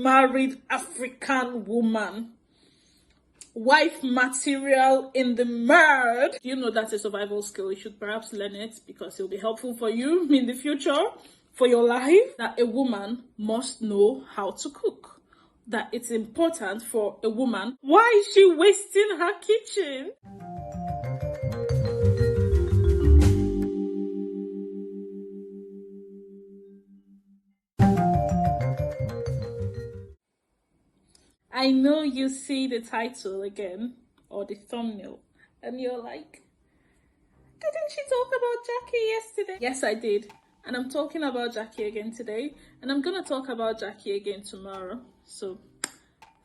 married African woman. Wife material in the mud. You know that's a survival skill. You should perhaps learn it because it'll be helpful for you in the future, for your life. That a woman must know how to cook. That it's important for a woman. Why is she wasting her kitchen? I know you see the title again, or the thumbnail, and you're like, didn't she talk about Jackie yesterday? Yes, I did. And I'm talking about Jackie again today, and I'm going to talk about Jackie again tomorrow. So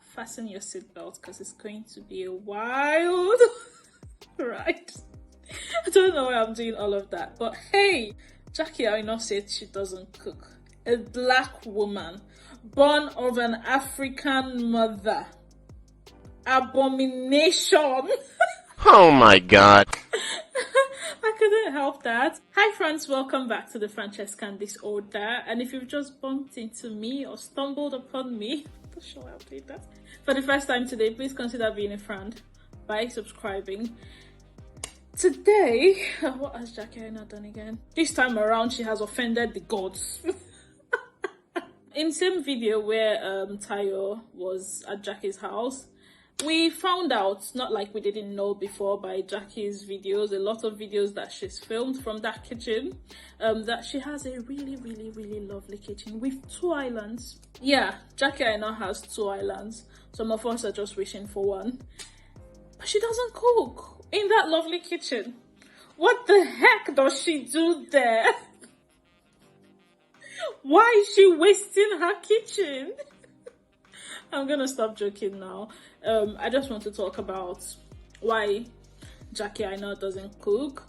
fasten your seatbelt because it's going to be a wild ride. I don't know why I'm doing all of that, but hey, Jackie I know said she doesn't cook. A black woman, born of an African mother. Abomination. Oh my god. I couldn't help that. Hi friends, welcome back to the Francescan Disorder. And if you've just bumped into me or stumbled upon me, I'm not sure I'll play that, for the first time today, please consider being a friend by subscribing. Today, what has Jackie not done again? This time around, she has offended the gods. In the same video where Tayo was at Jackie's house, we found out, not like we didn't know before by Jackie's videos, a lot of videos that she's filmed from that kitchen, that she has a really lovely kitchen with 2 islands. Yeah, Jackie now has 2 islands. Some of us are just wishing for one. But she doesn't cook in that lovely kitchen. What the heck does she do there? Why is she wasting her kitchen? I'm gonna stop joking now. I just want to talk about why Jackie I know doesn't cook.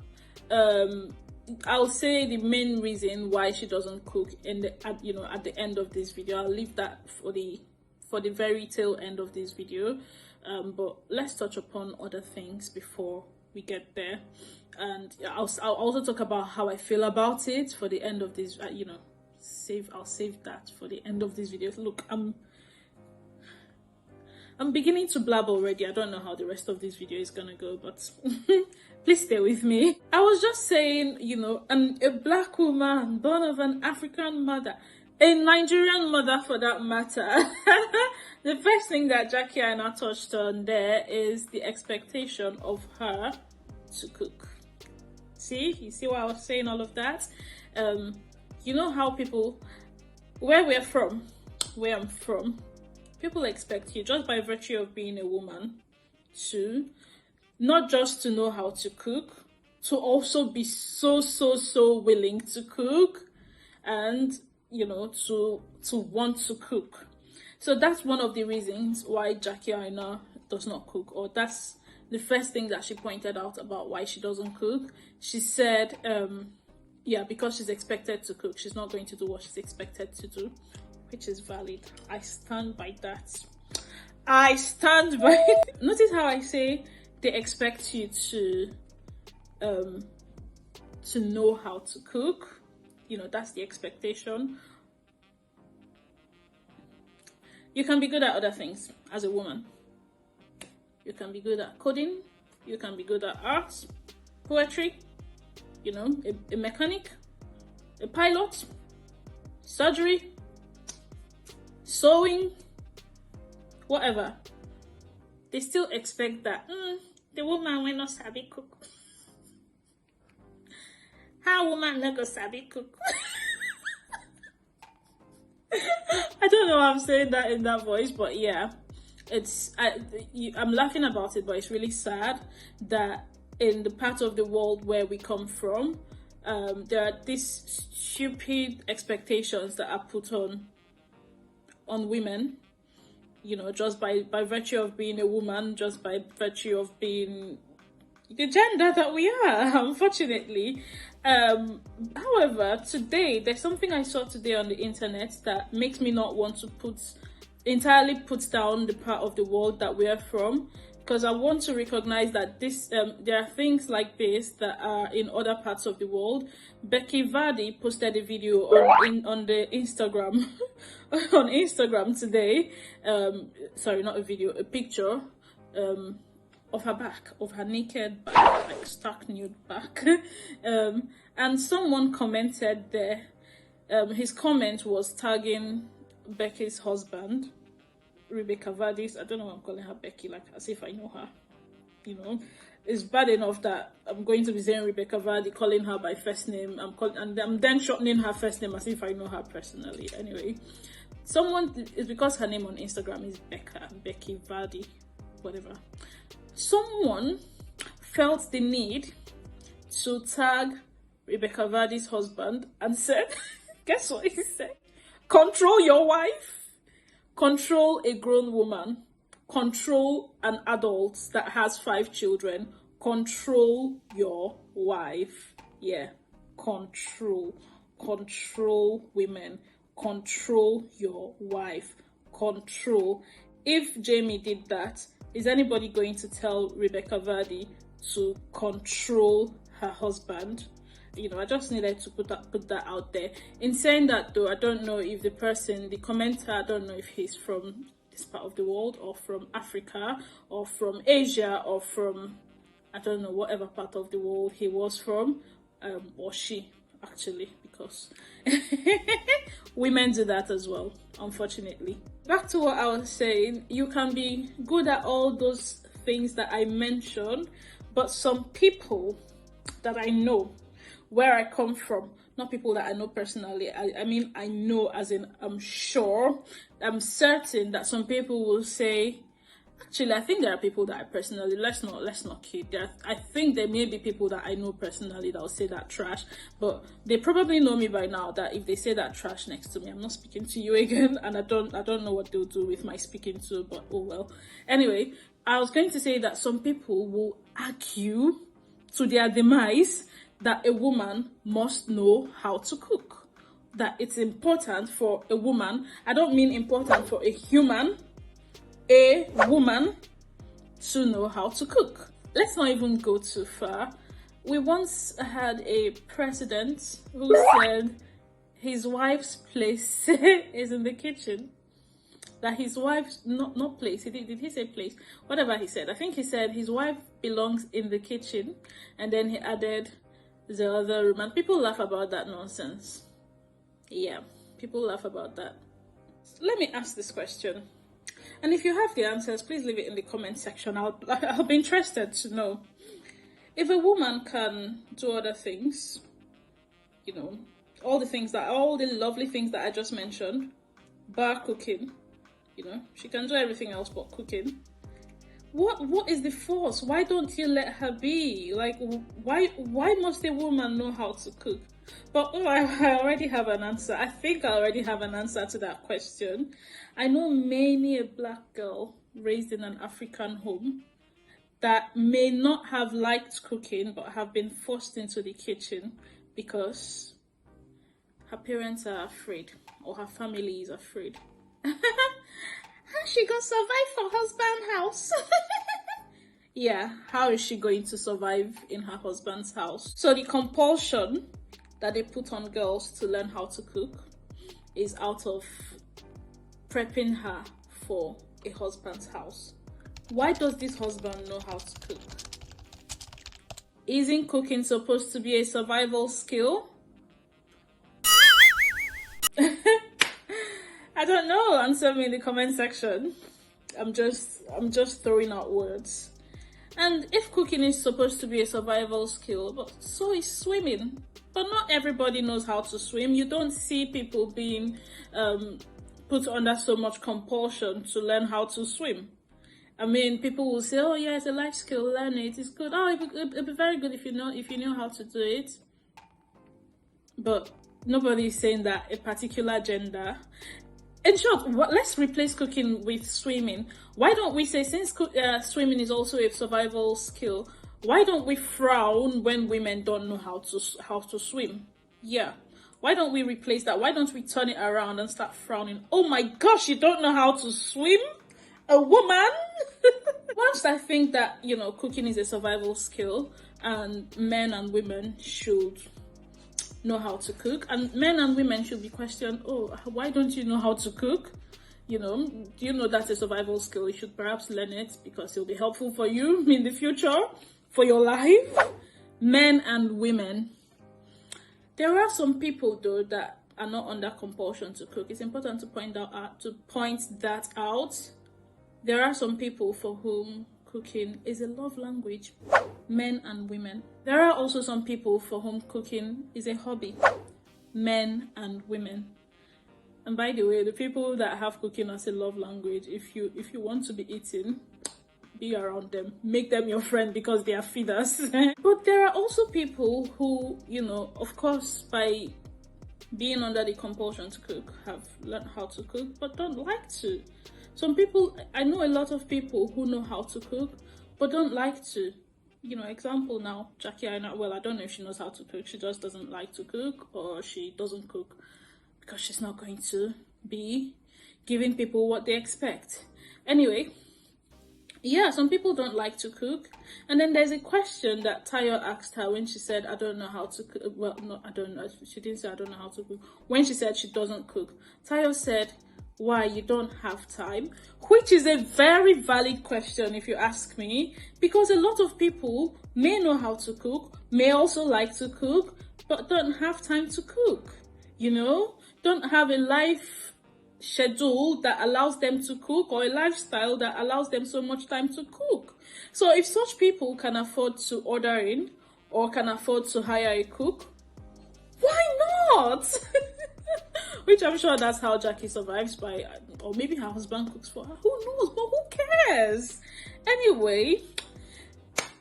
I'll say the main reason why she doesn't cook at the end of this video. I'll leave that for the very tail end of this video. But let's touch upon other things before we get there, and I'll also talk about how I feel about it for the end of this. I'll save that for the end of this video. Look, I'm beginning to blab already. I don't know how the rest of this video is gonna go, but please stay with me. I was just saying, a black woman born of an African mother, a Nigerian mother for that matter. The first thing that Jackie and I touched on there is the expectation of her to cook. You see why I was saying all of that? You know how people, where I'm from, people expect you, just by virtue of being a woman, to not just to know how to cook, to also be so willing to cook, and to want to cook. So that's one of the reasons why Jackie Aina does not cook, or that's the first thing that she pointed out about why she doesn't cook. She said, because she's expected to cook, she's not going to do what she's expected to do, which is valid. I stand by that. Notice how I say they expect you to know how to cook. That's the expectation. You can be good at other things as a woman. You can be good at coding. You can be good at arts, poetry, a mechanic, a pilot, surgery, sewing, whatever. They still expect that the woman will not sabi cook. How woman not go sabi cook? I don't know why I'm saying that in that voice, but yeah, I'm laughing about it, but it's really sad that in the part of the world where we come from, there are these stupid expectations that are put on women, just by virtue of being a woman, just by virtue of being the gender that we are, unfortunately. However, today, there's something I saw today on the internet that makes me not want to entirely put down the part of the world that we are from, because I want to recognize that this there are things like this that are in other parts of the world. Becky Vardy posted a video on the Instagram on Instagram today. Sorry, not a video, a picture of her back, of her naked back, like stark nude back. And someone commented there. His comment was tagging Becky's husband, Rebecca Vardy's. I don't know why I'm calling her Becky, like as if I know her. You know, it's bad enough that I'm going to be saying Rebecca Vardy, calling her by first name. And I'm then shortening her first name as if I know her personally. Anyway, it's because her name on Instagram is Becky Vardy, whatever. Someone felt the need to tag Rebecca Vardy's husband and said, guess what he said? Control your wife. Control a grown woman. Control an adult that has 5 children. Control your wife. Yeah, control women. Control your wife. Control. If Jamie did that, is anybody going to tell Rebecca Vardy to control her husband? You know, I just needed to put that out there. In saying that though, I don't know if the commenter, I don't know if he's from this part of the world or from Africa or from Asia or from, I don't know, whatever part of the world he was from, or she actually, because women do that as well, unfortunately. Back to what I was saying, you can be good at all those things that I mentioned, but some people that I know, where I come from, not people that I know personally, I mean I know as in I'm sure, I'm certain that some people will say, actually I think there are people that I personally, let's not kid, I think there may be people that I know personally that will say that trash, but they probably know me by now that if they say that trash next to me, I'm not speaking to you again, and I don't know what they'll do with my speaking to, but oh well. Anyway, I was going to say that some people will argue to their demise that a woman must know how to cook. That it's important for a woman, I don't mean important for a human, a woman to know how to cook. Let's not even go too far. We once had a president who said his wife's place is in the kitchen. That his wife's not place, did he say place? Whatever he said. I think he said his wife belongs in the kitchen, and then he added the other room, and people laugh about that nonsense. Yeah, people laugh about that. Let me ask this question, and if you have the answers, please leave it in the comment section. I'll be interested to know. If a woman can do other things, you know, all the lovely things that I just mentioned, bar cooking, you know, she can do everything else but cooking. What is the force? Why don't you let her be? Like, why must a woman know how to cook? But I already have an answer. I think I already have an answer to that question. I know many a black girl raised in an African home that may not have liked cooking but have been forced into the kitchen because her parents are afraid or her family is afraid. How she gonna survive for husband's house? Yeah, how is she going to survive in her husband's house? So the compulsion that they put on girls to learn how to cook is out of prepping her for a husband's house. Why does this husband know how to cook? Isn't cooking supposed to be a survival skill? I don't know. Answer me in the comment section. I'm just throwing out words. And if cooking is supposed to be a survival skill, but so is swimming. But not everybody knows how to swim. You don't see people being put under so much compulsion to learn how to swim. I mean, people will say, "Oh yeah, it's a life skill. Learn it. It's good. Oh, it'd be very good if you know how to do it." But nobody is saying that a particular gender. In short, let's replace cooking with swimming. Why don't we say, since swimming is also a survival skill, why don't we frown when women don't know how to swim? Yeah. Why don't we replace that? Why don't we turn it around and start frowning? Oh my gosh, you don't know how to swim? a woman. Whilst I think that, you know, cooking is a survival skill and men and women should know how to cook, and men and women should be questioned, oh, why don't you know how to cook? You know, do you know that's a survival skill? You should perhaps learn it because it'll be helpful for you in the future, for your life. Men and women. There are some people though that are not under compulsion to cook. It's important to point that out. There are some people for whom cooking is a love language, men and women. There are also some people for whom cooking is a hobby, men and women. And by the way, the people that have cooking as a love language, if you want to be eating, be around them, make them your friend because they are feeders. But there are also people who, you know, of course, by being under the compulsion to cook, have learned how to cook, but don't like to. Some people, I know a lot of people who know how to cook, but don't like to. You know, example now, Jackie, well, I don't know if she knows how to cook. She just doesn't like to cook, or she doesn't cook because she's not going to be giving people what they expect. Anyway, yeah, some people don't like to cook. And then there's a question that Tayo asked her when she said, I don't know how to cook. Well, no, I don't know. She didn't say I don't know how to cook. When she said she doesn't cook, Tayo said, why, you don't have time? Which is a very valid question if you ask me, because a lot of people may know how to cook, may also like to cook, but don't have time to cook, you know, don't have a life schedule that allows them to cook, or a lifestyle that allows them so much time to cook. So if such people can afford to order in or can afford to hire a cook, why not? Which I'm sure that's how Jackie survives by, or maybe her husband cooks for her. Who knows? But who cares? Anyway,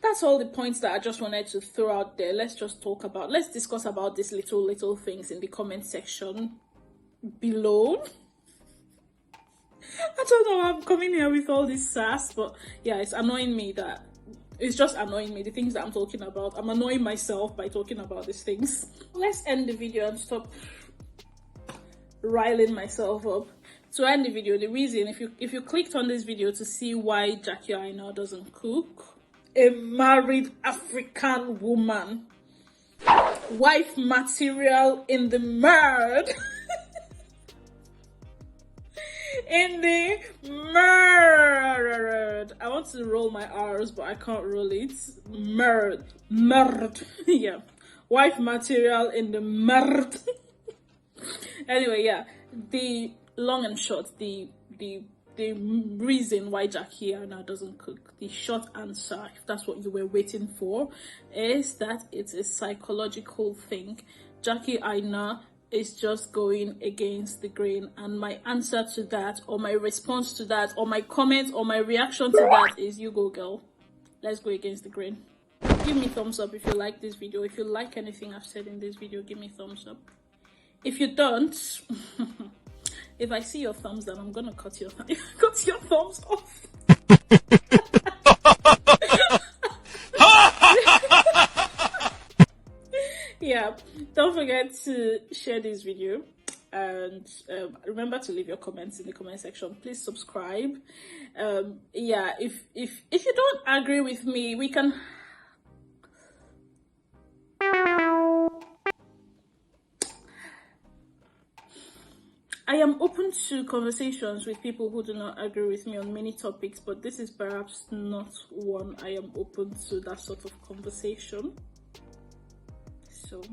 that's all the points that I just wanted to throw out there. Let's discuss about these little things in the comment section below. I don't know why I'm coming here with all this sass, but yeah, it's annoying me that it's just annoying me, the things that I'm talking about. I'm annoying myself by talking about these things. Let's end the video and stop riling myself up. To end the video, the reason, if you clicked on this video to see why Jackie Aina doesn't cook, a married African woman, wife material in the mud. In the murd. I want to roll my R's, but I can't roll it. Murd. Yeah. Wife material in the murd. Anyway, yeah. The long and short, the reason why Jackie Aina doesn't cook, the short answer, if that's what you were waiting for, is that it's a psychological thing. Jackie Aina is just going against the grain, and my answer to that, or my response to that, or my comment, or my reaction to that is, you go girl, let's go against the grain. Give me thumbs up if you like this video. If you like anything I've said in this video, give me thumbs up. If you don't, if I see your thumbs down, I'm gonna cut your thumbs off. Yeah, don't forget to share this video, and remember to leave your comments in the comment section. Please subscribe. Yeah, if you don't agree with me, we can I am open to conversations with people who do not agree with me on many topics, but this is perhaps not one I am open to, that sort of conversation. So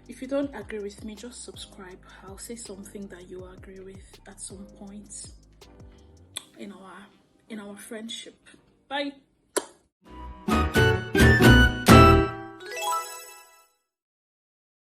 if you don't agree with me, just subscribe. I'll say something that you agree with at some point in our friendship. Bye.